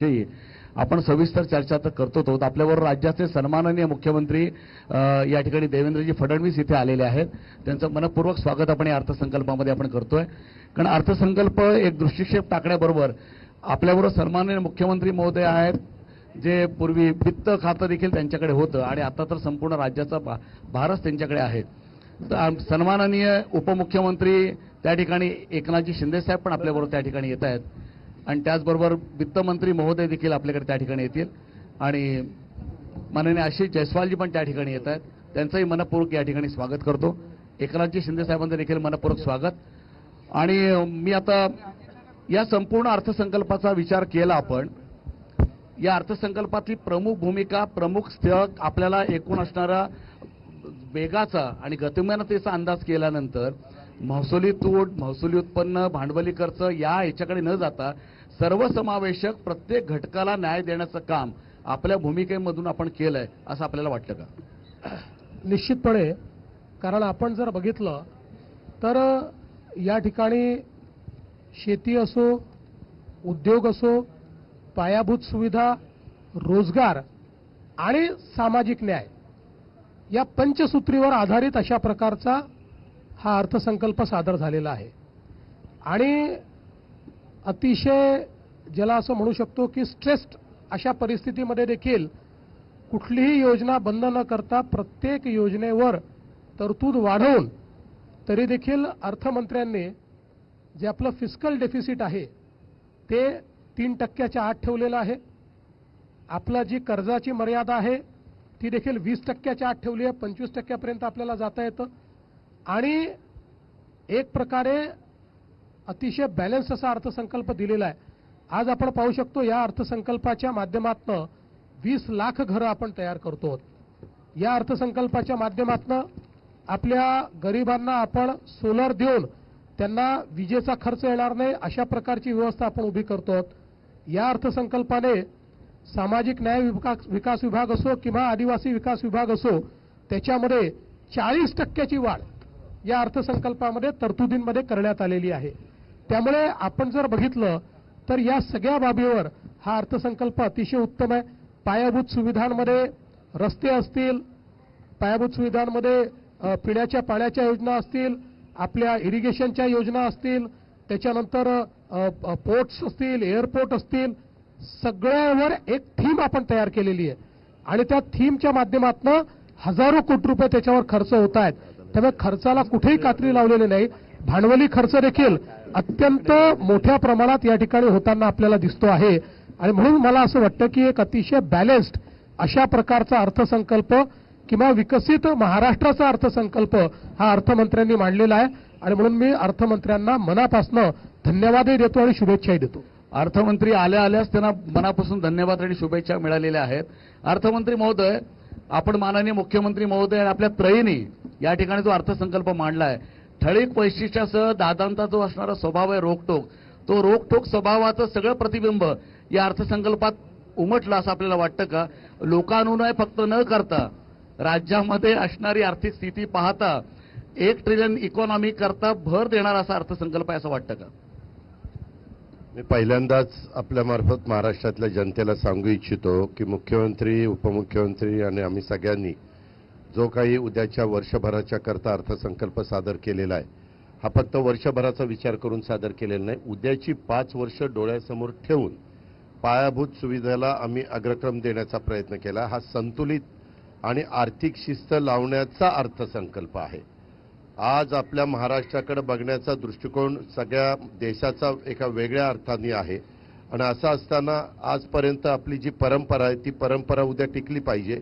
विषयी आपण सविस्तर चर्चा तर करतोच आहोत। आपल्याबरोबर राज्याचे सन्माननीय मुख्यमंत्री या ठिकाणी देवेंद्रजी फडणवीस इथे आलेले आहेत। त्यांचं मनपूर्वक स्वागत आपण या अर्थसंकल्पामध्ये आपण करतोय। कारण अर्थसंकल्प एक दृष्टिक्षेप टाकण्याबरोबर आपल्याबरोबर सन्माननीय मुख्यमंत्री महोदय आहेत, जे पूर्वी वित्त खातं देखील त्यांच्याकडे होतं आणि आता तर संपूर्ण राज्याचा भारच त्यांच्याकडे आहे। तर सन्माननीय उपमुख्यमंत्री त्या ठिकाणी एकनाथजी शिंदे साहेब पण आपल्याबरोबर त्या ठिकाणी येत आहेत आणि त्याचबरोबर वित्तमंत्री महोदय देखील आपल्याकडे त्या ठिकाणी येतील आणि माननीय आशिष जयस्वालजी पण त्या ठिकाणी येत आहेत। त्यांचंही मनपूर्वक या ठिकाणी स्वागत करतो। एकनाथजी शिंदे साहेबांचं देखील मनपूर्वक स्वागत। आणि मी आता या संपूर्ण अर्थसंकल्पाचा विचार केला। आपण या अर्थसंकल्पातली प्रमुख भूमिका, प्रमुख स्थळ आपल्याला एकूण असणारा वेगाचा आणि गतिमानतेचा अंदाज केल्यानंतर महसुली तूट, महसुली उत्पन्न, भांडवली खर्च या याच्याकडे न जाता सर्वसमावेशक प्रत्येक घटकाला न्याय देण्याचं काम आपल्या भूमिकेमधून आपण केलंय असं आपल्याला वाटतं का? निश्चितपणे, कारण आपण जर बघितलं तर या ठिकाणी शेती असो, उद्योग असो, पायाभूत सुविधा, रोजगार आणि सामाजिक न्याय या पंचसूत्रीवर आधारित अशा प्रकारचा हा अर्थसंकल्प सादर झालेला आहे। आणि अतिशय ज्याला असं म्हणू शकतो की स्ट्रेस्ड अशा परिस्थितीमध्ये देखील कुठलीही योजना बंद न करता प्रत्येक योजनेवर तरतूद वाढवून तरी देखील अर्थमंत्र्यांनी जे आपलं फिस्कल डेफिसिट आहे ते 3% आत ठेवलेलं आहे। आपला जी कर्जाची मर्यादा आहे ती देखील 20% आत ठेवली आहे। 25% आपल्याला जाता येतं आणि एक प्रकारे अतिशय बॅलन्स असा अर्थसंकल्प दिलेला आहे। आज आपण पाहू शकतो या अर्थसंकल्पाच्या माध्यमातून 20 लाख घरं आपण तयार करतो। या अर्थसंकल्पाच्या माध्यमातून आपल्या गरिबांना आपण सोलर देऊन त्यांना विजेचा खर्च येणार नाही अशा प्रकारची व्यवस्था आपण उभी करतो। या अर्थसंकल्पाने सामाजिक न्याय विकास विभाग असो किंवा आदिवासी विकास विभाग असो त्याच्यामध्ये 40% वाढ या अर्थसंकल्पामध्ये तरतुदींमध्ये करण्यात आलेली आहे। त्यामुळे आपण जर बघितलं तर या सगळ्या बाबीवर हा अर्थसंकल्प अतिशय उत्तम आहे। पायाभूत सुविधांमध्ये रस्ते असतील, पायाभूत सुविधांमध्ये पिण्याच्या पाण्याच्या योजना असतील, आपल्या इरिगेशनच्या योजना असतील, त्याच्यानंतर पोर्ट्स असतील, एअरपोर्ट असतील, सगळ्यावर एक थीम आपण तयार केलेली आहे आणि त्या थीमच्या माध्यमातून हजारो कोटी रुपये त्याच्यावर खर्च होत आहेत। त्यामुळे खर्चाला कुठेही कात्री लावलेली नाही। भांडवली खर्च देखील अत्यंत मोठ्या प्रमाणात या ठिकाणी होताना आपल्याला दिसतो आहे आणि म्हणून मला असं वाटतं की एक अतिशय बॅलन्स्ड अशा प्रकारचा अर्थसंकल्प किंवा विकसित महाराष्ट्राचा अर्थसंकल्प हा अर्थमंत्र्यांनी मांडलेला आहे आणि म्हणून मी अर्थमंत्र्यांना मनापासून धन्यवादही देतो आणि शुभेच्छाही देतो। अर्थमंत्री आल्याच त्यांना मनापासून धन्यवाद आणि शुभेच्छा मिळालेल्या आहेत। अर्थमंत्री महोदय, आपण माननीय मुख्यमंत्री महोदय आणि आपल्या त्रयीने या ठिकाणी जो अर्थसंकल्प मांडलाय, ठळक वैशिष्ट्यासह दादांचा जो असणारा स्वभाव आहे रोकटोक, तो रोकटोक स्वभावाचं सगळं प्रतिबिंब या अर्थसंकल्पात उमटलं असं आपल्याला वाटतं का? लोकानुनय फक्त न करता राज्यामध्ये असणारी आर्थिक स्थिती पाहता 1 ट्रिलियन इकॉनॉमी करता भर देणारा असा अर्थसंकल्प आहे असं वाटतं का? मी पहिल्यांदाच आपल्यामार्फत महाराष्ट्रातल्या जनतेला सांगू इच्छितो की मुख्यमंत्री, उपमुख्यमंत्री आणि आम्ही सगळ्यांनी जो काही उद्याच्या वर्षभराच्या करता अर्थसंकल्प सादर केलेला आहे, हा फक्त वर्षभराचा विचार करून सादर केलेला नाही। उद्याची 5 वर्ष डोळ्यासमोर ठेवून पायाभूत सुविधेला आम्ही अग्रक्रम देण्याचा प्रयत्न केला। हा संतुलित आणि आर्थिक शिस्त लावण्याचा अर्थसंकल्प आहे। आज आपल्या महाराष्ट्राकडे बघण्याचा दृष्टिकोन सगळ्या देशाचा एका वेगळ्या अर्थाने आहे आणि असं असताना आजपर्यंत आपली जी परंपरा आहे ती परंपरा उद्या टिकली पाहिजे।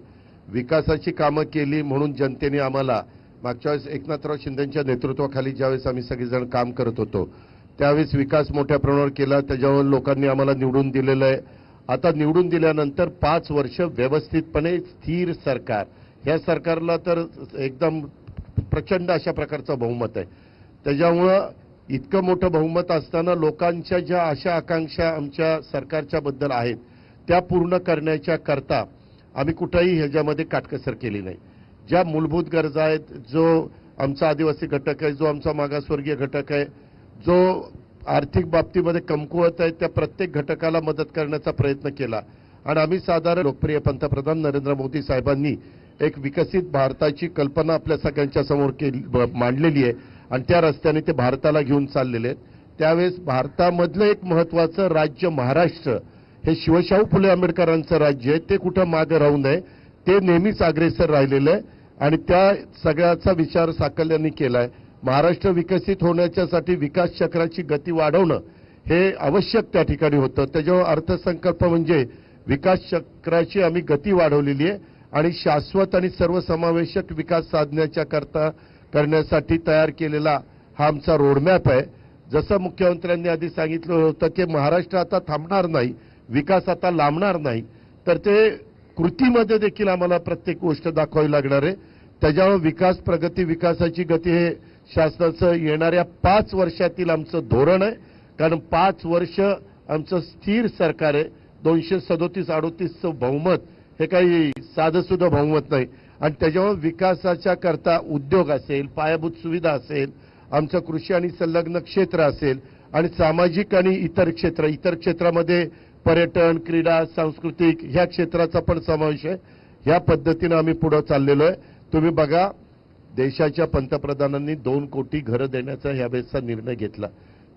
विकासाची कामं केली म्हणून जनतेने आम्हाला मागच्या वेळेस एकनाथराव शिंदेंच्या नेतृत्वाखाली ज्यावेळेस आम्ही सगळेजण काम करत होतो त्यावेळेस विकास मोठ्या प्रमाणावर केला, त्याच्यावर लोकांनी आम्हाला निवडून दिलेलं आहे। आता निवडून दिल्यानंतर 5 वर्ष व्यवस्थितपणे स्थिर सरकार, ह्या सरकारला तर एकदम प्रचंड अशा प्रकारचं बहुमत आहे। त्याच्यामुळं इतकं मोठं बहुमत असताना लोकांच्या ज्या आशा आकांक्षा आमच्या सरकारच्या बद्दल आहेत त्या पूर्ण करण्याच्या करता आम्ही कुठेही ह्याच्यामध्ये काटकसर केली नाही। ज्या मूलभूत गरजा आहेत, जो आमचा आदिवासी घटक आहे, जो आमचा मागासवर्गीय घटक आहे, जो आर्थिक बाबतीमध्ये कमकुवत आहेत त्या प्रत्येक घटकाला मदत करण्याचा प्रयत्न केला आणि आम्ही साधारण लोकप्रिय पंतप्रधान नरेंद्र मोदी साहेबांनी एक विकसित भारताची कल्पना आपल्या सगळ्यांच्या समोर मांडलेली आहे आणि त्या रस्त्याने ते भारताला घेऊन चाललेले आहेत. त्यावेळेस भारतामधलं एक महत्वाचं राज्य महाराष्ट्र हे शिवशाहू फुले आंबेडकरांचं राज्य आहे, ते कुठं मागे राहू नये, ते नेहमीच अग्रेसर राहिलेलं आहे आणि त्या सगळ्याचा विचार साकल्याने केलाय. महाराष्ट्र विकसित होण्याच्यासाठी विकास चक्राची गती वाढवणं हे आवश्यक त्या ठिकाणी होतं. त्याच्यावर अर्थसंकल्प म्हणजे विकास चक्राची आम्ही गती वाढवलेली आहे आणि शाश्वत आणि सर्वसमावेशक विकास करण्यासाठी तयार केलेला हा आमचा रोडमॅप आहे. जसं मुख्यमंत्र्यांनी आधी सांगितलं होतं की महाराष्ट्र आता थांबणार नाही, विकास आता लांबणार नाही, तर ते कृतीमध्ये देखील आम्हाला प्रत्येक गोष्ट दाखवावी लागणार आहे. त्याच्यावर विकास प्रगती विकासाची गती हे शासनाचं येणाऱ्या 5 वर्षातील आमचं धोरण आहे. कारण 5 वर्ष आमचं स्थिर सरकार आहे. 237-38चं बहुमत हे काही साधंसुद्धा बहुमत नाही आणि त्याच्यावर विकासाच्या करता उद्योग असेल, पायाभूत सुविधा असेल, आमचं कृषी आणि संलग्न क्षेत्र असेल आणि सामाजिक आणि इतर क्षेत्रामध्ये पर्यटन, क्रीडा, सांस्कृतिक ह्या क्षेत्राचा पण समावेश आहे. ह्या पद्धतीनं आम्ही पुढे चाललेलो आहे. तुम्ही बघा, देशाच्या पंतप्रधानांनी 2 कोटी घरं देण्याचा यावेळेसचा निर्णय घेतला.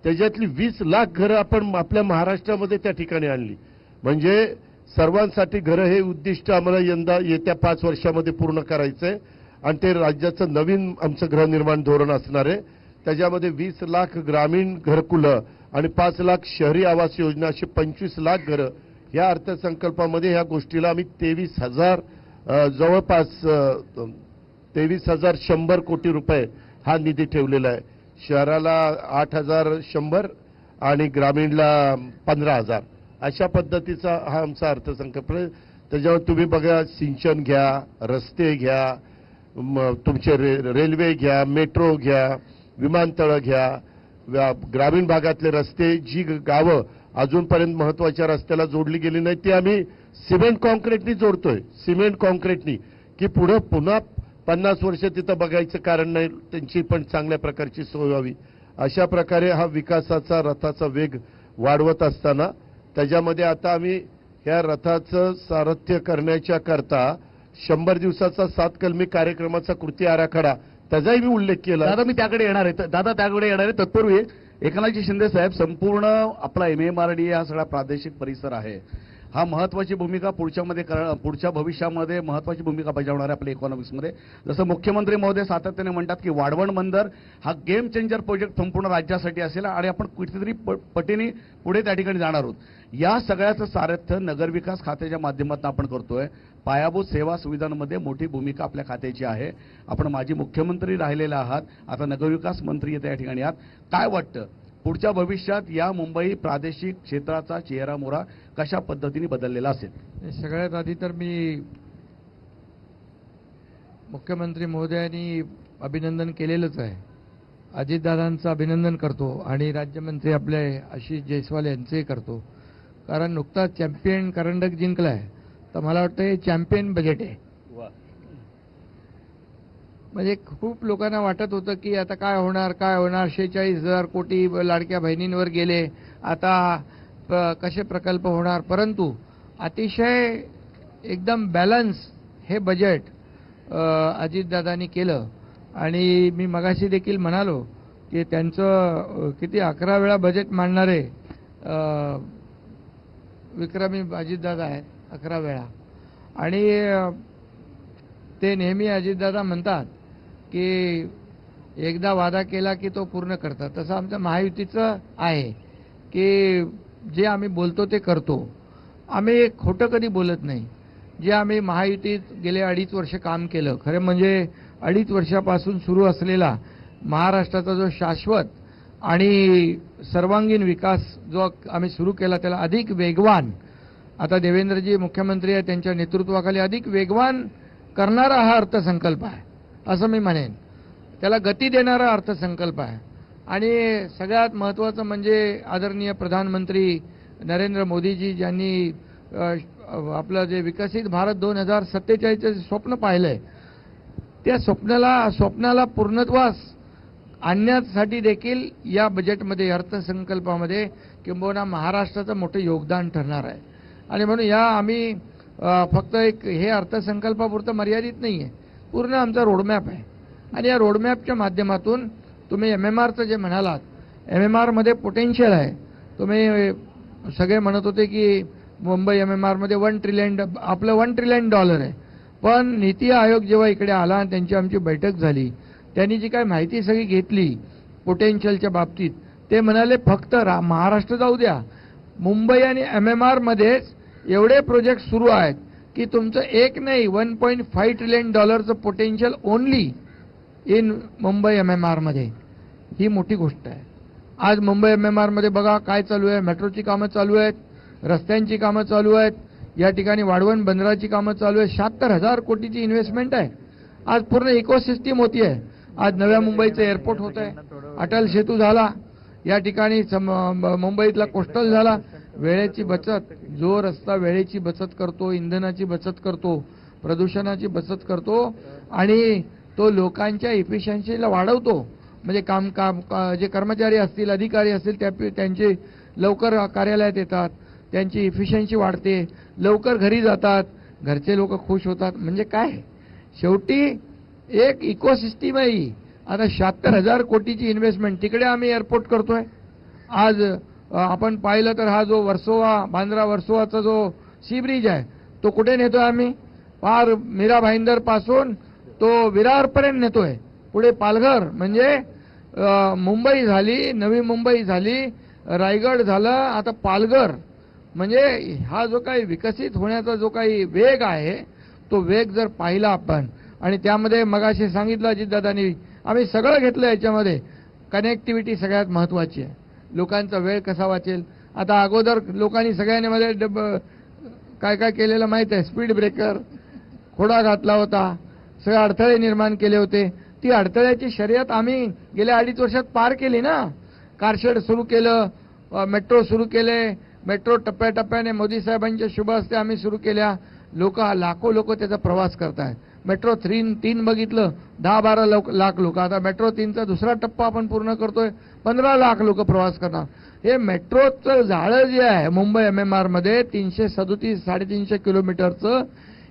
त्याच्यातली 20 लाख घरं आपण आपल्या महाराष्ट्रामध्ये त्या ठिकाणी आणली. म्हणजे सर्वांसाठी घरं हे उद्दिष्ट आम्हाला यंदा येत्या 5 वर्षामध्ये पूर्ण करायचंय आणि ते राज्याचं नवीन आमचं गृहनिर्माण धोरण असणार आहे. त्याच्यामध्ये 20 लाख ग्रामीण घरकुलं आणि 5 लाख शहरी आवास योजना अशी 25 लाख घरं या अर्थसंकल्पामध्ये ह्या गोष्टीला आम्ही 23,000 जवळपास 23,100 कोटी रुपये हा निधी ठेवलेला आहे. शहराला 8,100 आणि ग्रामीणला 15,000 अशा पद्धतीचा हा आमचा अर्थसंकल्प आहे. त्याच्यावर तुम्ही बघा, सिंचन घ्या, रस्ते घ्या, तुमचे रेल्वे घ्या, मेट्रो घ्या, विमानतळं घ्या, ग्रामीण भागातले रस्ते, जी गावं अजूनपर्यंत महत्वाच्या रस्त्याला जोडली गेली नाही ती आम्ही सिमेंट कॉन्क्रीटनी जोडतोय. सिमेंट कॉन्क्रीटनी की पुढं पुन्हा 50 वर्ष तिथं बघायचं कारण नाही, त्यांची पण चांगल्या प्रकारची सोय व्हावी. अशा प्रकारे हा विकासाचा रथाचा वेग वाढवत असताना त्याच्यामध्ये आता आम्ही ह्या रथाचं सारथ्य करण्याच्या करता 100 दिवसाचा 7 कलमी कार्यक्रमाचा कृती आराखडा त्याचाही मी उल्लेख केला. दादा मी त्याकडे येणार आहे. दादा त्याकडे येणार आहे. तत्पूर्वी एकनाथजी शिंदे साहेब, संपूर्ण आपला MMRDA हा सगळा प्रादेशिक परिसर आहे, हा महत्वाची भूमिका पुढच्या भविष्यामध्ये महत्वाची भूमिका बजावणार आहे आपल्या इकॉनॉमिक्समध्ये. जसं मुख्यमंत्री महोदय सातत्याने म्हणतात की वाढवण बंदर हा गेम चेंजर प्रोजेक्ट संपूर्ण राज्यासाठी असेल आणि आपण कुठेतरी पटीने पुढे त्या ठिकाणी जाणार आहोत. या सगळ्याचं सारथ्य नगरविकास खात्याच्या माध्यमातून आपण करतोय. पायाभूत सेवा सुविधांमध्ये मोठी भूमिका आपल्या खात्याची आहे. आपण माजी मुख्यमंत्री राहिलेले आहात, आता नगरविकास मंत्री या ठिकाणी आहात. काय वाटतं पुढच्या भविष्यात या मुंबई प्रादेशिक क्षेत्राचा चेहरा मोहरा कशा पद्धतीने बदललेला असेल? सगळ्यात आधी तर मी मुख्यमंत्री महोदयांनी अभिनंदन केलेलंच आहे. अजितदादांचं अभिनंदन करतो आणि राज्यमंत्री आपले आशिष जयस्वाल यांचंही करतो. कारण नुकताच चॅम्पियन करंडक जिंकलाय, तर मला वाटतं हे चॅम्पियन बजेट आहे. म्हणजे खूप लोकांना वाटत होतं की आता काय होणार 46,000 कोटी लाडक्या बहिणींवर गेले, आता कसे प्रकल्प होणार. परंतु अतिशय एकदम बॅलन्स हे बजेट अजितदादांनी केलं. आणि मी मगाशी देखील म्हणालो की त्यांचं किती 11 वेळा बजेट मांडणारे विक्रमी अजितदादा आहेत, 11 वेळा. आणि ते नेहमी अजितदादा म्हणतात की एकदा वादा केला की तो पूर्ण करतात. तसं आमचं महायुतीचं आहे की जे आम्ही बोलतो ते करतो. आम्ही खोटं कधी बोलत नाही. जे आम्ही महायुतीत गेले 2.5 वर्ष काम केलं, खरं म्हणजे 2.5 वर्षापासून सुरू असलेला महाराष्ट्राचा जो शाश्वत आणि सर्वांगीण विकास जो आम्ही सुरू केला त्याला अधिक वेगवान, आता देवेंद्रजी मुख्यमंत्री आहेत त्यांच्या नेतृत्वाखाली अधिक वेगवान करणारा हा अर्थसंकल्प आहे असं मी म्हणेन. त्याला गती देणारा अर्थसंकल्प आहे. आणि सगळ्यात महत्त्वाचं म्हणजे आदरणीय प्रधानमंत्री नरेंद्र मोदीजी ज्यांनी आपलं जे विकसित भारत 2047चे स्वप्न पाहिलंय, त्या स्वप्नाला पूर्णत्वास आणण्यासाठी देखील या बजेटमध्ये, अर्थसंकल्पामध्ये किंबहुना महाराष्ट्राचं मोठं योगदान ठरणार आहे. आणि म्हणून या आम्ही फक्त एक हे अर्थसंकल्पापुरतं मर्यादित नाही आहे, पूर्ण आमचा रोडमॅप आहे. आणि या रोडमॅपच्या माध्यमातून तुम्ही MMRचं जे म्हणालात, MMRमध्ये पोटेन्शियल आहे. तुम्ही सगळे म्हणत होते की मुंबई MMRमध्ये $1 ट्रिलियन, आपलं $1 ट्रिलियन आहे. पण नीती आयोग जेव्हा इकडे आला आणि त्यांची आमची बैठक झाली, त्यांनी जी काय माहिती सगळी घेतली पोटेन्शियलच्या बाबतीत, ते म्हणाले फक्त महाराष्ट्र जाऊ द्या, मुंबई आणि MMRमध्येच एवढे प्रोजेक्ट सुरू आहेत की तुमचं एक नाही $1.5 trillion potential only in Mumbai MMRमध्ये. ही मोठी गोष्ट आहे. आज मुंबई MMRमध्ये बघा काय चालू आहे. मेट्रोची कामं चालू आहेत, रस्त्यांची कामं चालू आहेत, या ठिकाणी वाढवण बंदराची कामं चालू आहेत. 76,000 कोटीची इन्व्हेस्टमेंट आहे. आज पूर्ण इकोसिस्टीम होती आहे. आज नव्या मुंबईचं एअरपोर्ट होत आहे, अटल सेतू झाला, या ठिकाणी मुंबईतला कोस्टल झाला. वेळेची बचत, जो रस्ता वेळेची बचत करतो, इंधनाची बचत करतो, प्रदूषणाची बचत करतो आणि तो लोकांच्या इफिशियन्सीला वाढवतो. म्हणजे जे कर्मचारी असतील, अधिकारी असतील, त्यांचे लवकर कार्यालयात येतात, त्यांची इफिशियन्सी वाढते, लवकर घरी जातात, घरचे लोक खुश होतात. म्हणजे काय, शेवटी एक इकोसिस्टीम आहे ही. आता 76,000 कोटीची इन्व्हेस्टमेंट, तिकडे आम्ही एअरपोर्ट करतोय. आज आपण पाहिलं तर हा जो बांद्रा वर्सोवाचा जो सी ब्रिज आहे, तो कुठे नेतोय आम्ही? पार मीरा भाईंदर पासून तो विरारपर्यंत नेतोय. पुढे पालघर, म्हणजे मुंबई झाली, नवी मुंबई झाली, रायगड झालं, आता पालघर. म्हणजे हा जो काही विकसित होण्याचा जो काही वेग आहे, तो वेग जर पाहिला आपण, आणि त्यामध्ये मगाशी सांगितलं अजितदादांनी, आम्ही सगळं घेतलं याच्यामध्ये. कनेक्टिव्हिटी सगळ्यात महत्वाची आहे. लोकांचा वेळ कसा वाचेल. आता अगोदर लोकांनी सगळ्यांनी मध्ये काय काय केलेलं माहित आहे. स्पीड ब्रेकर खोडा घातला होता, सगळे अडथळे निर्माण केले होते. ती अडथळ्याची शर्यत आम्ही गेल्या 2.5 वर्षात पार केली ना. कारशेड सुरू केलं, मेट्रो सुरू केले, मेट्रो टप्प्याटप्प्याने मोदी साहेबांच्या शुभ हस्ते आम्ही सुरू केल्या. लाखो लोक त्याचा प्रवास करतायत. मेट्रो 3 बघितलं, 10-12 लाख लोक. आता मेट्रो 3चा दुसरा टप्पा आपण पूर्ण करतोय, 15 लाख लोक प्रवास करणार. हे मेट्रोचं जाळं जे आहे मुंबई MMRमध्ये 337-350 किलोमीटरचं,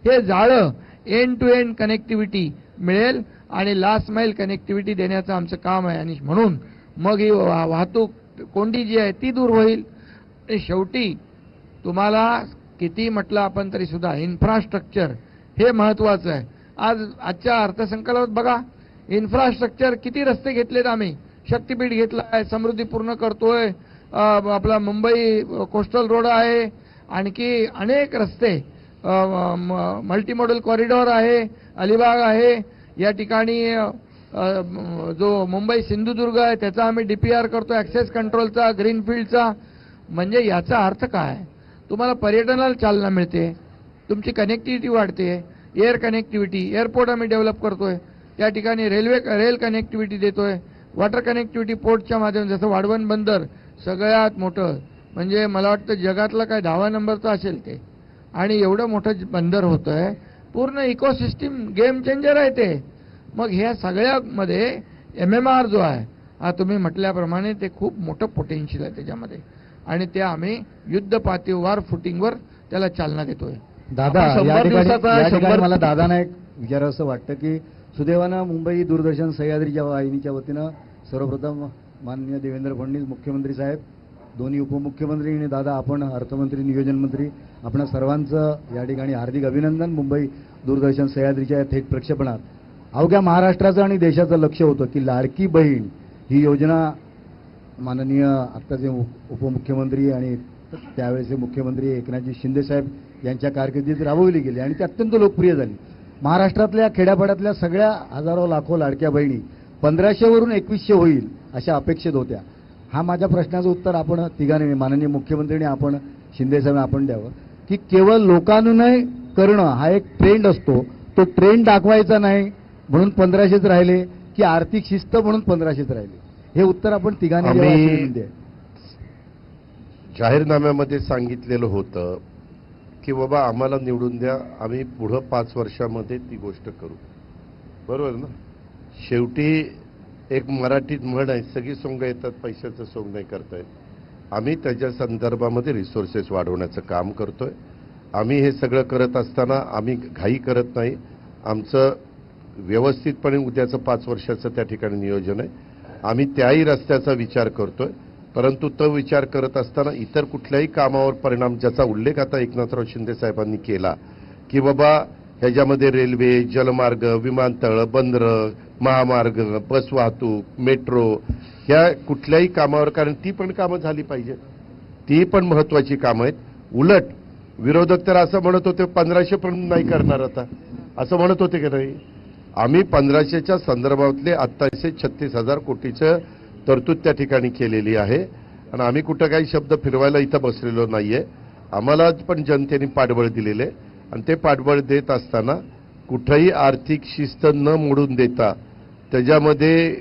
हे जाळं एंड टू एंड कनेक्टिव्हिटी मिळेल आणि लास्ट माईल कनेक्टिव्हिटी देण्याचं आमचं काम आहे. आणि म्हणून मग ही वाहतूक कोंडी जी आहे ती दूर होईल. आणि शेवटी तुम्हाला किती म्हटलं आपण तरी सुद्धा इन्फ्रास्ट्रक्चर हे महत्वाचं आहे. आजच्या अर्थसंकल्पात बघा, इन्फ्रास्ट्रक्चर किती रस्ते घेतलेत आम्ही. शक्तीपीठ घेतलं आहे, समृद्धी पूर्ण करतोय, आपला मुंबई कोस्टल रोड आहे, आणखी अनेक रस्ते, मल्टीमॉडल कॉरिडॉर आहे, अलिबाग आहे, या ठिकाणी जो मुंबई सिंधुदुर्ग आहे त्याचा आम्ही DPR करतो, ऍक्सेस कंट्रोलचा, ग्रीनफील्डचा. म्हणजे याचा अर्थ काय, तुम्हाला पर्यटनाला चालना मिळते, तुमची कनेक्टिव्हिटी वाढते, एअर कनेक्टिव्हिटी, एअरपोर्ट आम्ही डेव्हलप करतोय, त्या ठिकाणी रेल कनेक्टिव्हिटी देतोय, वॉटर कनेक्टिव्हिटी पोर्टच्या माध्यमातून. जसं वाढवण बंदर सगळ्यात मोठं, म्हणजे मला वाटतं जगातलं काय 10व्या नंबरचं असेल ते, आणि एवढं मोठं बंदर होतंय. पूर्ण इकोसिस्टीम गेम चेंजर आहे ते. मग ह्या सगळ्यामध्ये MMR जो आहे, हा तुम्ही म्हटल्याप्रमाणे ते खूप मोठं पोटेन्शियल आहे त्याच्यामध्ये, आणि ते आम्ही युद्ध पातळीवर फुटिंगवर त्याला चालना देतोय. दादा, आपण 100 दिवसाचा- या ठिकाणी मला दादांना एक विचारावंसं वाटतं की सुदैवानं मुंबई दूरदर्शन सह्याद्रीच्या वाहिनीच्या वतीनं सर्वप्रथम माननीय देवेंद्र फडणवीस मुख्यमंत्री साहेब, दोन्ही उपमुख्यमंत्री आणि दादा आपण अर्थमंत्री, नियोजन मंत्री, आपण सर्वांचं या ठिकाणी हार्दिक अभिनंदन. मुंबई दूरदर्शन सह्याद्रीच्या थेट प्रक्षेपणात अवघ्या महाराष्ट्राचं आणि देशाचं लक्ष होतं की लाडकी बहीण ही योजना माननीय आत्ताचे उपमुख्यमंत्री आणि त्यावेळेचे मुख्यमंत्री एकनाथजी शिंदे साहेब यांच्या कारकिर्दीत राबवली गेली आणि ती अत्यंत लोकप्रिय झाली. महाराष्ट्रातल्या खेड्यापाड्यातल्या सगळ्या हजारो लाखो लाडक्या बहिणी 1500 वरून 2100 होईल अशा अपेक्षित होत्या. हा माझ्या प्रश्नाचं उत्तर आपण तिघांनी, माननीय मुख्यमंत्र्यांनी, आपण शिंदे साहेब आपण द्यावं की केवळ लोकानुनय करणं हा एक ट्रेंड असतो, तो ट्रेंड दाखवायचा नाही म्हणून 1500च राहिले की आर्थिक शिस्त म्हणून 1500च राहिले. हे उत्तर आपण तिघांनी द्यावं. जाहीरनाम्यामध्ये सांगितलेलं होतं की बाबा आम्हाला निवडून द्या, आम्ही पुढं 5 वर्षामध्ये ती गोष्ट करू. बरोबर ना. शेवटी एक मराठीत म्हण आहे, सगळी सोंग येतात पैशाचं सोंग नाही करताय. आम्ही त्याच्या संदर्भामध्ये रिसोर्सेस वाढवण्याचं काम करतोय. आम्ही हे सगळं करत असताना आम्ही घाई करत नाही. आमचं व्यवस्थितपणे उद्याचं 5 वर्षाचं त्या ठिकाणी नियोजन आहे. आम्ही त्याही रस्त्याचा विचार करतोय, परंतु तो विचार करत असताना इतर कुठल्याही कामावर परिणाम, ज्याचा उल्लेख आता एकनाथराव शिंदे साहेबांनी केला की बाबा ह्याच्यामध्ये रेल्वे, जलमार्ग, विमानतळ, बंदरं, महामार्ग, बस वाहतूक, मेट्रो, ह्या कुठल्याही कामावर, कारण ती पण कामं झाली पाहिजे, ती पण महत्वाची कामं आहेत. उलट विरोधक तर असं म्हणत होते 1500 पण नाही करणार आता, असं म्हणत होते की नाही. आम्ही 1500च्या संदर्भातले आत्ताशे 36,000 कोटीचं तरतूद त्या ठिकाणी केलेली आहे आणि आम्ही कुठं काही शब्द फिरवायला इथं बसलेलो नाहीये. आम्हाला पण जनतेने पाठबळ दिलेले आणि ते पाठबळ देत असताना कुठंही आर्थिक शिस्त न मोडून देता त्याच्यामध्ये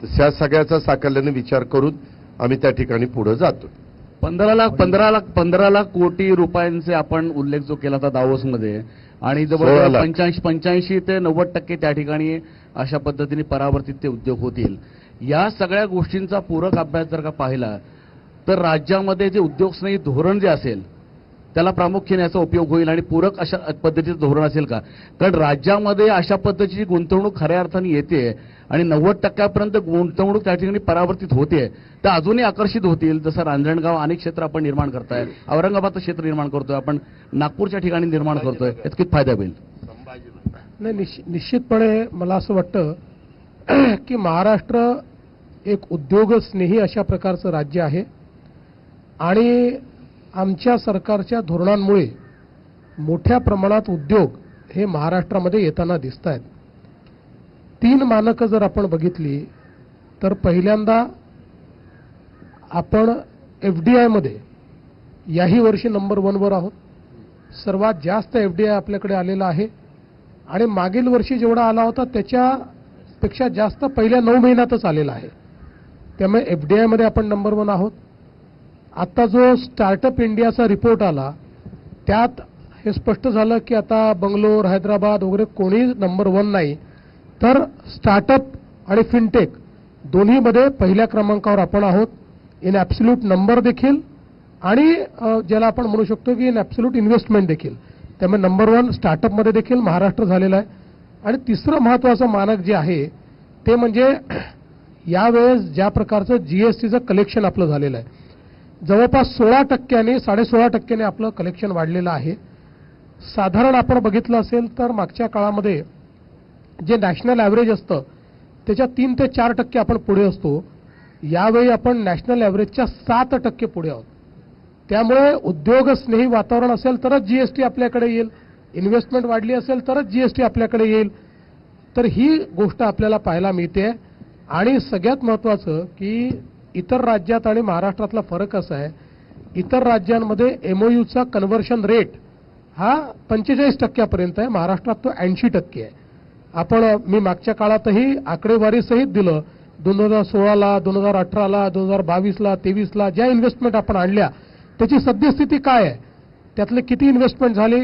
त्या सगळ्याचा साकल्याने विचार करून आम्ही त्या ठिकाणी पुढे जातो. 15 लाख कोटी रुपयांचे आपण उल्लेख जो केला होता दावोसमध्ये, आणि 16 लाख. जवळजवळ 85 ते 90% त्या ठिकाणी अशा पद्धतीने परावर्तित ते उद्योग होतील. या सगळ्या गोष्टींचा पूरक अभ्यास जर का पाहिला तर राज्यामध्ये जे उद्योगस्नेही धोरण जे असेल त्याला प्रामुख्याने याचा उपयोग होईल आणि पूरक अशा पद्धतीचं धोरण असेल का? कारण राज्यामध्ये अशा पद्धतीची गुंतवणूक खऱ्या अर्थाने येते आणि 90% गुंतवणूक त्या ठिकाणी परावर्तित होते, तर अजूनही आकर्षित होतील. जसं रांजणगाव अनेक क्षेत्र आपण निर्माण करताय, औरंगाबादचं क्षेत्र निर्माण करतोय आपण, नागपूरच्या ठिकाणी निर्माण करतोय, याचा किती फायदा होईल? नाही, निश्चितपणे मला असं वाटतं की महाराष्ट्र एक उद्योगस्नेही अशा प्रकारचं राज्य आहे आणि आमच्या सरकारच्या धोरणांमुळे मोठ्या प्रमाणात उद्योग हे महाराष्ट्रामध्ये येताना दिसत आहेत. 3 मानकं जर आपण बघितली तर पहिल्यांदा आपण FDI मध्ये याही वर्षी नंबर 1 वर आहोत. सर्वात जास्त FDI आपल्याकडे आलेला आहे आणि मागील वर्षी जेवढा आला होता त्याच्यापेक्षा जास्त पहिल्या 9 महिन्यातच आलेला आहे. त्यामुळे FDI मध्ये आपण नंबर 1 आहोत. आता जो स्टार्टअप इंडियाचा रिपोर्ट आला त्यात हे स्पष्ट झालं की आता बंगलोर, हैदराबाद वगैरे कोणी नंबर 1 नाही, तर स्टार्टअप आणि फिनटेक दोन्हीमध्ये पहिल्या क्रमांकावर आपण आहोत. इन ॲब्सोल्यूट नंबर देखील आणि ज्याला आपण म्हणू शकतो की इन ॲब्सोल्यूट इन्व्हेस्टमेंट देखील. त्यामुळे नंबर 1 स्टार्टअपमध्ये देखील महाराष्ट्र झालेला आहे. आणि तिसरं महत्त्वाचं मानक जे आहे ते म्हणजे यावेळेस ज्या प्रकारचं GSTचं कलेक्शन आपलं झालेलं आहे, जवळपास 16%, 16.5% आपलं कलेक्शन वाढलेलं आहे. साधारण आपण बघितलं असेल तर मागच्या काळामध्ये जे नॅशनल ॲव्हरेज असतं त्याच्या 3 ते 4% आपण पुढे असतो. यावेळी आपण नॅशनल ॲव्हरेजच्या 7% पुढे आहोत. त्यामुळे उद्योगस्नेही वातावरण असेल तरच GST आपल्याकडे येईल, इन्व्हेस्टमेंट वाढली असेल तरच GST आपल्याकडे येईल. तर ही गोष्ट आपल्याला पाहायला मिळते. आणि सगळ्यात महत्त्वाचं की इतर राज्यात आणि महाराष्ट्रातला फरक असा आहे, इतर राज्यांमध्ये MOUचा कन्व्हर्शन रेट हा 45% पर्यंत आहे, महाराष्ट्रात तो 80% आहे. मी मागच्या काळातही आकडेवारी सहित दिलं, 2016ला, 2018ला, 2022ला, 23ला ज्या इन्व्हेस्टमेंट आपण आणल्या त्याची सद्यस्थिती काय आहे, त्यातले किती इन्व्हेस्टमेंट झाली.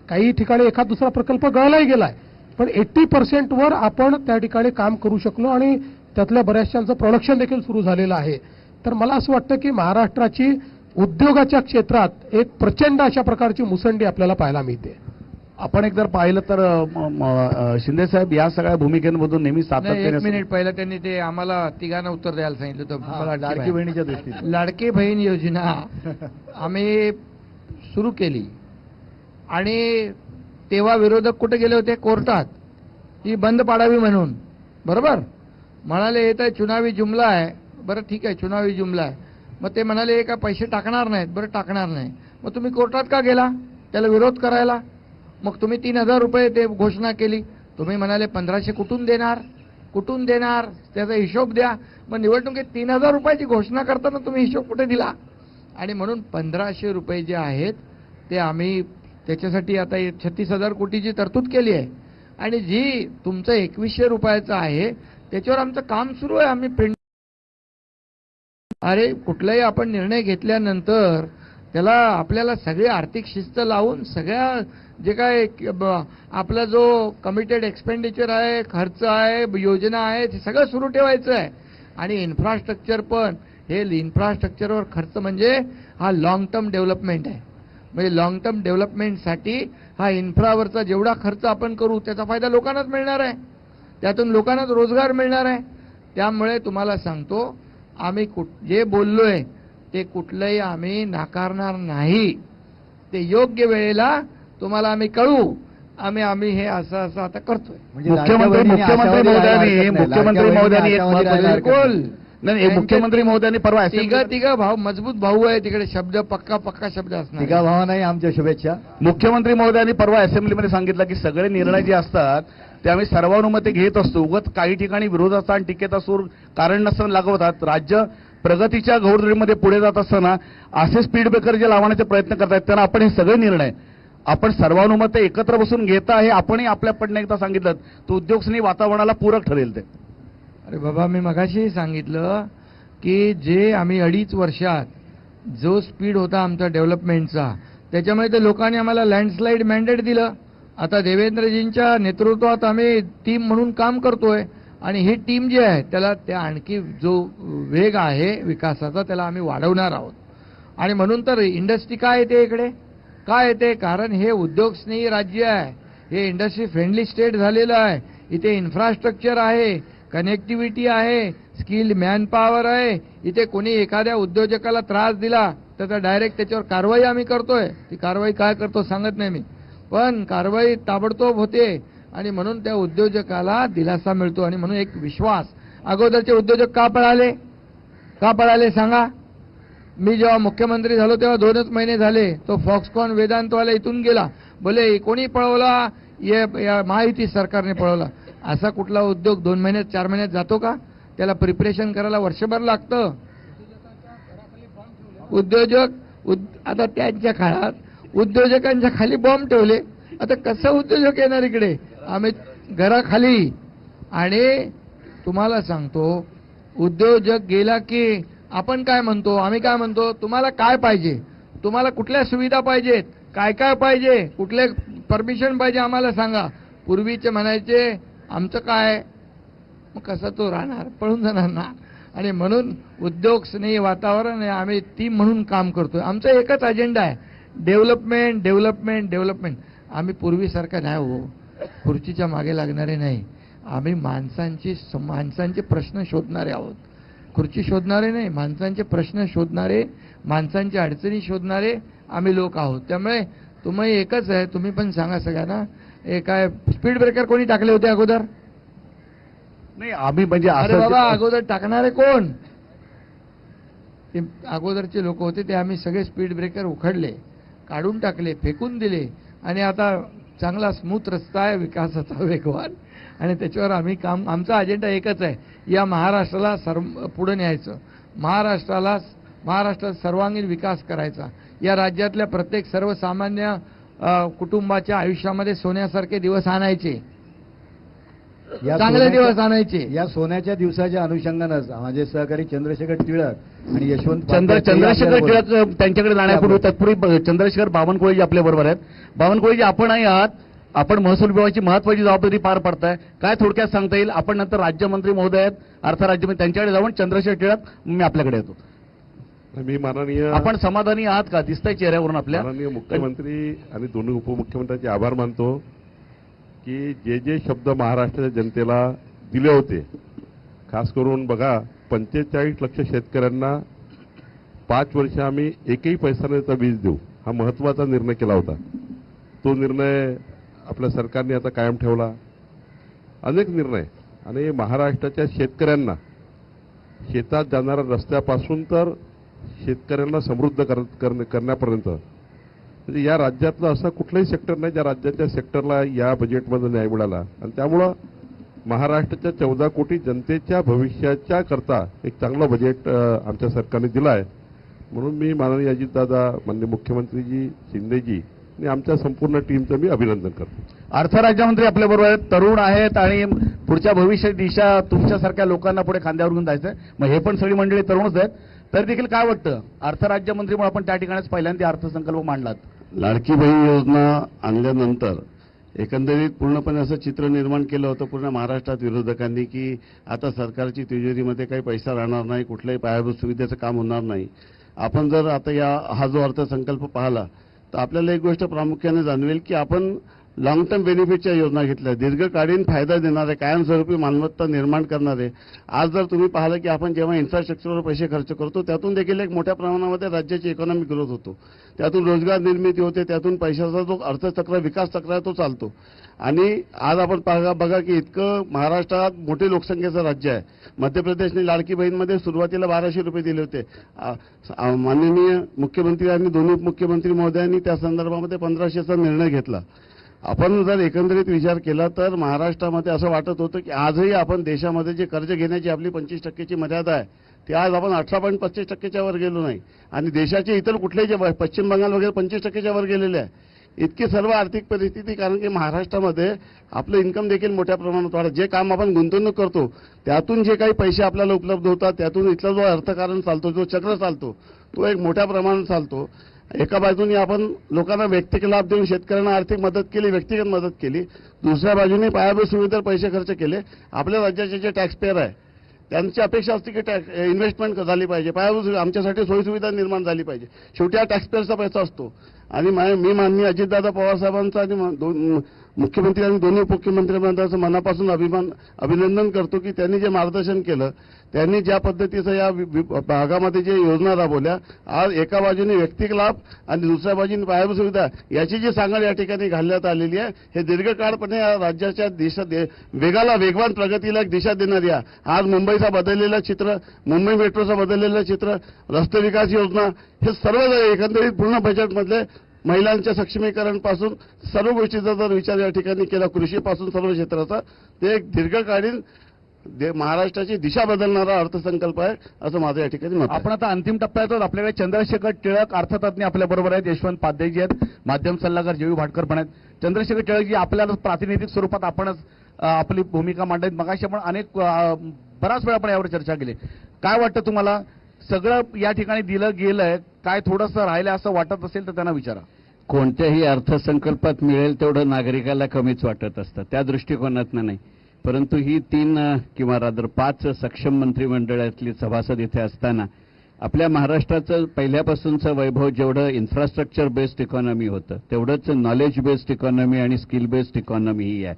काही ठिकाणी एखाद दुसरा प्रकल्प गळलाही गेलाय, पण 80% वर आपण त्या ठिकाणी काम करू शकलो आणि त्यातल्या बऱ्याचशांचं प्रोडक्शन देखील सुरू झालेलं आहे. तर मला असं वाटतं की महाराष्ट्राची उद्योगाच्या क्षेत्रात एक प्रचंड अशा प्रकारची मुसंडी आपल्याला पाहायला मिळते. आपण एक जर पाहिलं तर शिंदे साहेब या सगळ्या भूमिकेमधून नेहमी नाही, सातत्याने 1 मिनिट पहिलं त्यांनी ते आम्हाला तिघांना उत्तर द्यायला सांगितलं होतं. लाडकी बहिणीच्या दृष्टीने लाडकी बहीण योजना आम्ही सुरू केली आणि तेव्हा विरोधक कुठे गेले होते? कोर्टात. ही बंद पाडावी म्हणून, बरोबर म्हणाले हे तर चुनावी जुमला आहे. बरं ठीक आहे, चुनावी जुमला आहे. मग ते म्हणाले का पैसे टाकणार नाहीत. बरं टाकणार नाही, मग तुम्ही कोर्टात का गेला त्याला विरोध करायला? मग तुम्ही 3,000 रुपये ते घोषणा केली. तुम्ही म्हणाले 1500 कुठून देणार त्याचा हिशोब द्या. मग निवडणुकीत 3,000 रुपयाची घोषणा करताना तुम्ही हिशोब कुठे दिला? आणि म्हणून 1500 रुपये जे आहेत ते आम्ही त्याच्यासाठी आता 36,000 कोटीची तरतूद केली आहे. आणि जी तुमचं 2100 रुपयाचं आहे त्याच्यावर आमचं काम सुरू आहे. आम्ही प्रिंट, अरे कुठलाही आपण निर्णय घेतल्यानंतर त्याला आपल्याला सगळी आर्थिक शिस्त लावून सगळ्या जे काय आपला जो कमिटेड एक्सपेंडिचर आहे, खर्च आहे, योजना आहे, ते सगळं सुरू ठेवायचं आहे. आणि इन्फ्रास्ट्रक्चर पण, हे इन्फ्रास्ट्रक्चरवर खर्च म्हणजे हा लॉंग टर्म डेव्हलपमेंट आहे. म्हणजे लॉंग टर्म डेव्हलपमेंटसाठी हा इन्फ्रावरचा जेवढा खर्च आपण करू त्याचा फायदा लोकांनाच मिळणार आहे, त्यातून लोकांनाच रोजगार मिळणार आहे. त्यामुळे तुम्हाला सांगतो, आम्ही जे बोललोय ते कुठलंही आम्ही नाकारणार नाही. ते योग्य वेळेला तुम्हाला आम्ही कळवू. आम्ही हे असं आता करतोय. म्हणजे मुख्यमंत्री महोदयांनी एक महत्त्वाचं बिलकुल नाही, मुख्यमंत्री महोदयांनी परवा तिघ भाऊ, मजबूत भाऊ आहे तिकडे, शब्द पक्का शब्द असणार. तिघा भावांनाही आमच्या शुभेच्छा. मुख्यमंत्री महोदयांनी परवा असेंब्लीमध्ये सांगितलं की सगळे निर्णय जे असतात ते आम्ही सर्वानुमते घेत असतो. उगाच काही ठिकाणी विरोधाचा आणि टीकेचा सूर कारण नसताना लागवतात. राज्य प्रगतीच्या घोडदौडीमध्ये पुढे जात असताना असे स्पीड ब्रेकर जे लावण्याचे प्रयत्न करतायत त्यांना आपण हे सगळे निर्णय आपण सर्वानुमते एकत्र बसून घेता, हे आपणही आपल्या पडणं एकदा सांगितलं तर उद्योगस्नेही वातावरणाला पूरक ठरेल ते. अरे बाबा, मी मगाशी सांगितलं की जे आम्ही 2.5 वर्षात जो स्पीड होता आमचा डेव्हलपमेंटचा, त्याच्यामुळे तर लोकांनी आम्हाला लँडस्लाईड मॅन्डेट दिलं. आता देवेंद्रजींच्या नेतृत्वात आम्ही टीम म्हणून काम करतोय आणि ही टीम जी आहे त्याला त्या आणखी जो वेग आहे विकासाचा त्याला आम्ही वाढवणार आहोत. आणि म्हणून तर इंडस्ट्री काय येते इकडे, काय येते, कारण हे उद्योगस्नेही राज्य आहे, हे इंडस्ट्री फ्रेंडली स्टेट झालेलं आहे. इथे इन्फ्रास्ट्रक्चर आहे, कनेक्टिव्हिटी आहे, स्किल्ड मॅन पॉवर आहे. इथे कोणी एखाद्या उद्योजकाला त्रास दिला तर डायरेक्ट त्याच्यावर कारवाई आम्ही करतोय. ती कारवाई काय करतो सांगत नाही मी, पण कारवाई ताबडतोब होते आणि म्हणून त्या उद्योजकाला दिलासा मिळतो. आणि म्हणून एक विश्वास. अगोदरचे उद्योजक का पळाले सांगा. मी जेव्हा मुख्यमंत्री झालो तेव्हा 2च महिने झाले तो फॉक्सकॉन वेदांतवाला इथून गेला. बोले कोणी पळवला, या महायुती सरकारने पळवला. असा कुठला उद्योग 2 महिन्यात 4 महिन्यात जातो का? त्याला प्रिपरेशन करायला वर्षभर लागतं. आता त्यांच्या काळात उद्योजकांच्या खाली बॉम्ब ठेवले. आता कसं उद्योजक येणार इकडे? आम्ही घराखाली. आणि तुम्हाला सांगतो, उद्योजक गेला की आपण काय म्हणतो, आम्ही काय म्हणतो, तुम्हाला काय पाहिजे, तुम्हाला कुठल्या सुविधा पाहिजेत, काय पाहिजे, कुठले परमिशन पाहिजे आम्हाला सांगा. पूर्वीचे म्हणायचे आमचं काय, मग कसं तो राहणार, पळून जाणार ना. आणि म्हणून उद्योग स्नेही वातावरण आहे. आम्ही टीम म्हणून काम करतोय. आमचा एकच अजेंडा आहे, डेव्हलपमेंट. आम्ही पूर्वीसारखा नाही हो, खुर्चीच्या मागे लागणारे नाही. आम्ही माणसांचे प्रश्न शोधणारे आहोत. खुर्ची शोधणारे नाही, माणसांचे प्रश्न शोधणारे, माणसांच्या अडचणी शोधणारे आम्ही लोक आहोत. त्यामुळे तुम्ही एकच आहे, तुम्ही पण सांगा सगळ्यांना, हे काय स्पीड ब्रेकर कोणी टाकले होते अगोदर? नाही, आम्ही म्हणजे अरे बाबा, अगोदर टाकणारे कोण? ते अगोदरचे लोक होते, ते आम्ही सगळे स्पीड ब्रेकर उखडले, काढून टाकले, फेकून दिले. आणि आता चांगला स्मूथ रस्ता आहे विकासाचा, वेगवान. आणि त्याच्यावर आम्ही काम, आमचा अजेंडा एकच आहे, या महाराष्ट्राला पुढे न्यायचं, महाराष्ट्रात सर्वांगीण विकास करायचा. या राज्यातल्या प्रत्येक सर्वसामान्य कुटुंबाच्या आयुष्यामध्ये सोन्यासारखे दिवस आणायचे, चांगले दिवस आणायचे. या सोन्याच्या दिवसाच्या अनुषंगानंच माझे सहकारी चंद्रशेखर टिळक आणि यशवंत चंद्रशेखर टिळक त्यांच्याकडे जाण्यापूर्वी तत्पूर्वी चंद्रशेखर बावनकुळेजी आपल्या बरोबर आहेत. बावनकुळेजी, आपणही आहात, आपण महसूल विभागाची महत्वाची जबाबदारी पार पाडताय, काय थोडक्यात सांगता येईल? आपण नंतर राज्यमंत्री महोदय आहेत, अर्थ राज्यमंत्री, त्यांच्याकडे जाऊन चंद्रशेखर टिळक मी आपल्याकडे येतो. मी माननीय, आपण समाधानी आहात का? दिसतंय चेहऱ्यावरून आपल्या. माननीय मुख्यमंत्री आणि दोन्ही उपमुख्यमंत्र्यांचे आभार मानतो की जे शब्द महाराष्ट्राच्या जनतेला दिले होते, खास करून बघा 45 लक्ष शेतकऱ्यांना 5 वर्ष आम्ही एकही पैसा न वीज देऊ, हा महत्वाचा निर्णय केला होता. तो निर्णय आपल्या सरकारने आता कायम ठेवला. अनेक निर्णय. आणि महाराष्ट्राच्या शेतकऱ्यांना शेतात जाणाऱ्या रस्त्यापासून तर शेतकऱ्यांना समृद्ध करण्यापर्यंत, म्हणजे या राज्यातलं असं कुठलंही सेक्टर नाही ज्या राज्याच्या सेक्टरला या बजेटमध्ये न्याय मिळाला. आणि त्यामुळं महाराष्ट्राच्या 14 कोटी जनतेच्या भविष्याच्या करता एक चांगलं बजेट आमच्या सरकारने दिलं आहे. म्हणून मी माननीय अजितदादा, माननीय मुख्यमंत्रीजी, शिंदेजी आणि आमच्या संपूर्ण टीमचं मी अभिनंदन करतो. अर्थ राज्यमंत्री आपल्याबरोबर आहेत, तरुण आहेत आणि पुढच्या भविष्याची दिशा तुमच्यासारख्या लोकांना पुढे खांद्यावर घेऊन जायचं आहे. मग हे पण सगळी मंडळी तरुणच आहेत. तर देखील काय वाटतं, अर्थराज्यमंत्रीमुळे आपण त्या ठिकाणीच पहिल्यांदा अर्थसंकल्प मांडलात. लाडकी बहीण योजना आणल्यानंतर एकंदरीत पूर्णपणे असं चित्र निर्माण केलं होतं पूर्ण महाराष्ट्रात विरोधकांनी की आता सरकारची तिजोरीमध्ये काही पैसा राहणार नाही, कुठल्याही पायाभूत सुविधेचं काम होणार नाही. आपण जर आता हा जो अर्थसंकल्प पाहिला तर आपल्याला एक गोष्ट प्रामुख्याने जाणवेल की आपण लॉंग टर्म बेनिफिटच्या योजना घेतल्या, दीर्घकालीन फायदा देणारे, कायमस्वरूपी मालमत्ता निर्माण करणारे. आज जर तुम्ही पाहिलं की आपण जेव्हा इन्फ्रास्ट्रक्चरवर पैसे खर्च करतो त्यातून देखील एक मोठ्या प्रमाणामध्ये राज्याची इकॉनॉमिक ग्रोथ होतो, त्यातून रोजगार निर्मिती होते, त्यातून पैशाचा जो अर्थचक्र विकास चक्र आहे तो चालतो. आणि आज आपण बघा की इतकं महाराष्ट्रात मोठी लोकसंख्येचं राज्य आहे. मध्य प्रदेशने लाडकी बहीणमध्ये सुरुवातीला 1200 रुपये दिले होते. माननीय मुख्यमंत्री आणि दोन्ही मुख्यमंत्री महोदयांनी त्या संदर्भामध्ये 1500चा निर्णय घेतला. आपण जर एकंदरीत विचार केला तर महाराष्ट्रामध्ये असं वाटत होतं की आजही आपण देशामध्ये जे कर्ज घेण्याची आपली 25% मर्यादा आहे ती आज आपण 18.25% वर गेलो नाही. आणि देशाचे इतर कुठलेही जे पश्चिम बंगाल वगैरे 25% वर गेलेले आहे. इतकी सर्व आर्थिक परिस्थिती, कारण की महाराष्ट्रामध्ये आपलं इन्कम देखील मोठ्या प्रमाणात वाढत, जे काम आपण गुंतवणूक करतो त्यातून जे काही पैसे आपल्याला उपलब्ध होतात त्यातून इथला जो अर्थकारण चालतो, जो चक्र चालतो तो एक मोठ्या प्रमाणात चालतो. एका बाजूने आपण लोकांना वैयक्तिक लाभ देऊन शेतकऱ्यांना आर्थिक मदत केली, व्यक्तिगत मदत केली. दुसऱ्या बाजूने पायाभूत सुविधेवर पैसे खर्च केले. आपल्या राज्याचे जे टॅक्सपेयर आहे त्यांची अपेक्षा असते की इन्व्हेस्टमेंट झाली पाहिजे, पायाभूत आमच्यासाठी सोयीसुविधा निर्माण झाली पाहिजे. शेवटी हा टॅक्सपेयरचा पैसा असतो. आणि मी माननीय अजितदादा पवार साहेबांचा आणि मुख्यमंत्री आणि दोन्ही उपमुख्यमंत्र्यांचं मनापासून अभिनंदन करतो की त्यांनी जे मार्गदर्शन केलं, त्यांनी ज्या पद्धतीचं या भागामध्ये जे योजना राबवल्या, आज एका बाजूने वैयक्तिक लाभ आणि दुसऱ्या बाजूने पायाभूत सुविधा याची जी सांगड या ठिकाणी घालण्यात आलेली आहे, हे दीर्घकाळपणे या राज्याच्या वेगवान प्रगतीला एक दिशा देणारी आहे. आज मुंबईचा बदललेलं चित्र, मुंबई मेट्रोचं बदललेलं चित्र, रस्ते विकास योजना, हे सर्व एकंदरीत पूर्ण बजेटमधले महिलांच्या सक्षमीकरणपासून सर्व गोष्टीचा जर विचार या ठिकाणी केला, कृषीपासून सर्व क्षेत्राचा, ते एक दीर्घकालीन महाराष्ट्राची दिशा बदलणारा अर्थसंकल्प आहे असं माझं या ठिकाणी मत आहे. आपण आता अंतिम टप्प्यात आहोत. आपल्याकडे चंद्रशेखर टिळक अर्थतज्ञ आपल्या बरोबर आहेत, यशवंत पाध्यजी आहेत, माध्यम सल्लागार जेवी भाटकर पण आहेत. चंद्रशेखर टिळकजी, आपल्याला प्रातिनिधिक स्वरूपात आपणच आपली भूमिका मांडत, मगाशी आपण बराच वेळा आपण यावर चर्चा केली. काय वाटतं तुम्हाला, सगळं या ठिकाणी दिलं गेलंय, काय थोडंसं राहिलं असं वाटत असेल तर त्यांना विचारा. कोणत्याही अर्थसंकल्पात मिळेल तेवढं नागरिकाला कमीच वाटत असतं, त्या दृष्टिकोनातनं नाही. परंतु ही 3 किंवा रादर 5 सक्षम मंत्रिमंडळातली सभासद इथे असताना आपल्या महाराष्ट्राचं पहिल्यापासूनचं वैभव जेवढं इन्फ्रास्ट्रक्चर बेस्ड इकॉनॉमी होतं तेवढंच नॉलेज बेस्ड इकॉनॉमी आणि स्किल बेस्ड इकॉनॉमी ही आहे.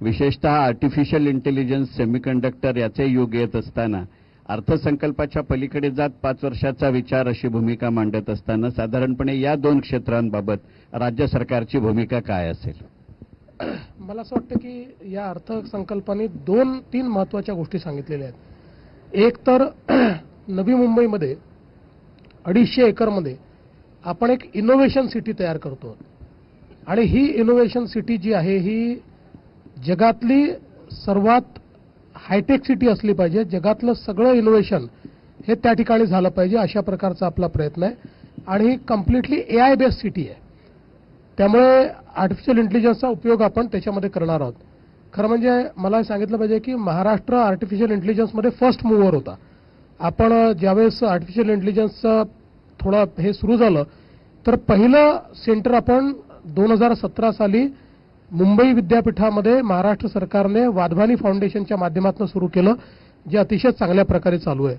विशेषतः आर्टिफिशियल इंटेलिजन्स, सेमीकंडक्टर याचे युग येत असताना अर्थसंकल्पाच्या पलीकडे जात 5 वर्षाचा विचार अशी भूमिका मांडत असताना साधारणपणे या 2 क्षेत्रांबाबत राज्य सरकारची भूमिका काय असेल? मला असं वाटतं की या अर्थसंकल्पाने 2-3 महत्वाच्या गोष्टी सांगितलेल्या आहेत. एक तर नवी मुंबईमध्ये 250 एकरमध्ये आपण एक इनोव्हेशन सिटी तयार करतो आणि ही इनोव्हेशन सिटी जी आहे ही जगातली सर्वात हायटेक सिटी असली पाहिजे. जगातलं सगळं इनोव्हेशन हे त्या ठिकाणी झालं पाहिजे, अशा प्रकारचा आपला प्रयत्न आहे. आणि ही कम्प्लिटली AI बेस्ड सिटी आहे, त्यामुळे आर्टिफिशियल इंटेलिजन्सचा उपयोग आपण त्याच्यामध्ये करणार आहोत. खरं म्हणजे मला सांगितलं पाहिजे की महाराष्ट्र आर्टिफिशियल इंटेलिजन्समध्ये फर्स्ट मूव्हर होता. आपण ज्यावेळेस आर्टिफिशियल इंटेलिजन्सचं थोडं हे सुरू झालं तर पहिलं सेंटर आपण 2017 साली मुंबई विद्यापीठामध्ये महाराष्ट्र सरकारने वाधवानी फाउंडेशनच्या माध्यमातून सुरू केलं, जे अतिशय चांगल्या प्रकारे चालू आहे.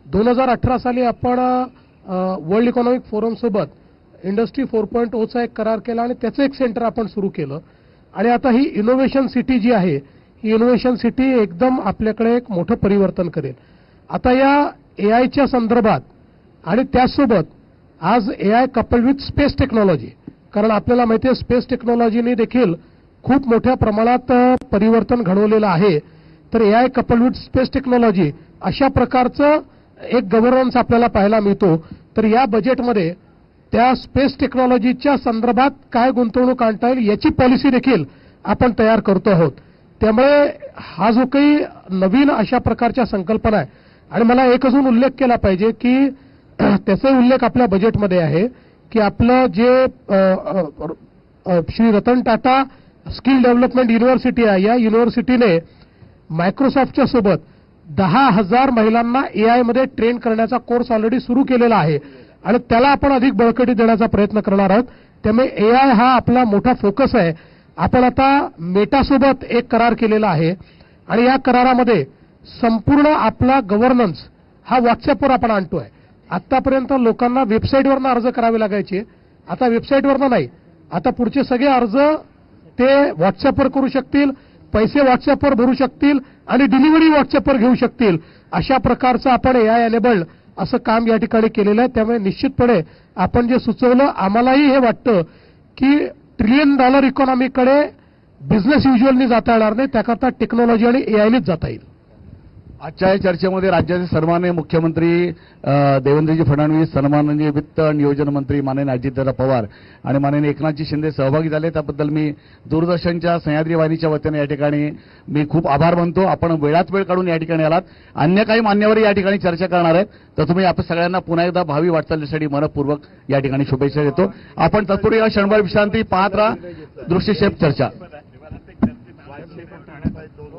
2018 साली आपण वर्ल्ड इकॉनॉमिक फोरम सोबत इंडस्ट्री 4.0चा एक करार केला आणि त्याचं एक सेंटर आपण सुरू केलं. आणि आता ही इनोव्हेशन सिटी जी आहे ही इनोव्हेशन सिटी एकदम आपल्याकडे एक मोठं परिवर्तन करेल. आता या AIच्या संदर्भात आणि त्याचसोबत आज AI coupled with space technology, कारण आपल्याला माहिती आहे स्पेस टेक्नॉलॉजीने देखील खूप मोठ्या प्रमाणात परिवर्तन घडवलेलं आहे. तर AI coupled with space technology अशा प्रकारचं एक गव्हर्नन्स आपल्याला पाहायला मिळतो. तर या बजेटमध्ये त्या स्पेस टेक्नॉलॉजीच्या संदर्भात काय गुंतवणूक आणता येईल याची पॉलिसी देखील आपण तयार करतो आहोत. त्यामुळे हा जो काही नवीन अशा प्रकारच्या संकल्पना आहे, आणि मला एक अजून उल्लेख केला पाहिजे की त्याचा उल्लेख आपल्या बजेटमध्ये आहे की आपलं जे Shri Ratan Tata skill development university आहे, या युनिव्हर्सिटीने मायक्रोसॉफ्टच्या सोबत 10,000 महिलांना एआय मध्ये ट्रेन करण्याचा कोर्स ऑलरेडी सुरू केलेला आहे आणि त्याला आपण अधिक बळकटी देण्याचा प्रयत्न करणार आहोत. त्यामुळे एआय हा आपला मोठा फोकस आहे. आपण आता मेटासोबत एक करार केलेला आहे आणि या करारामध्ये संपूर्ण आपला गव्हर्नन्स हा व्हॉट्सअपवर आपण आणतोय. आतापर्यंत लोकांना वेबसाईटवरनं अर्ज करावे लागायचे, आता वेबसाईटवरनं नाही. आता पुढचे सगळे अर्ज ते व्हॉट्सअपवर करू शकतील, पैसे व्हॉट्सअपवर भरू शकतील आणि डिलिव्हरी व्हॉट्सअपवर घेऊ शकतील. अशा प्रकारचं आपण एआय एनेबल्ड असं काम या ठिकाणी केलेलं आहे. त्यामुळे निश्चितपणे आपण जे सुचवलं आम्हालाही हे वाटतं की $1 ट्रिलियन इकॉनॉमीकडे बिझनेस युज्युअलनी जाता येणार नाही, त्याकरता टेक्नॉलॉजी आणि एआयनीच जाता येईल. आजच्या या चर्चेमध्ये राज्याचे सन्माननीय मुख्यमंत्री देवेंद्रजी फडणवीस, सन्माननीय वित्त आणि नियोजन मंत्री माननीय अजितदादा पवार आणि माननीय एकनाथजी शिंदे सहभागी झाले. त्याबद्दल मी दूरदर्शनच्या सह्याद्री वाहिनीच्या वतीने या ठिकाणी मी खूप आभार मानतो. आपण वेळात वेळ काढून या ठिकाणी आलात. अन्य काही मान्यवर या ठिकाणी चर्चा करणार आहेत, तर तुम्ही आपण सगळ्यांना पुन्हा एकदा भावी वाटचालीसाठी मनपूर्वक या ठिकाणी शुभेच्छा देतो. आपण तत्पूर्वी या क्षणभर विश्रांती पाहत राहा. दृश्यक्षेप चर्चा.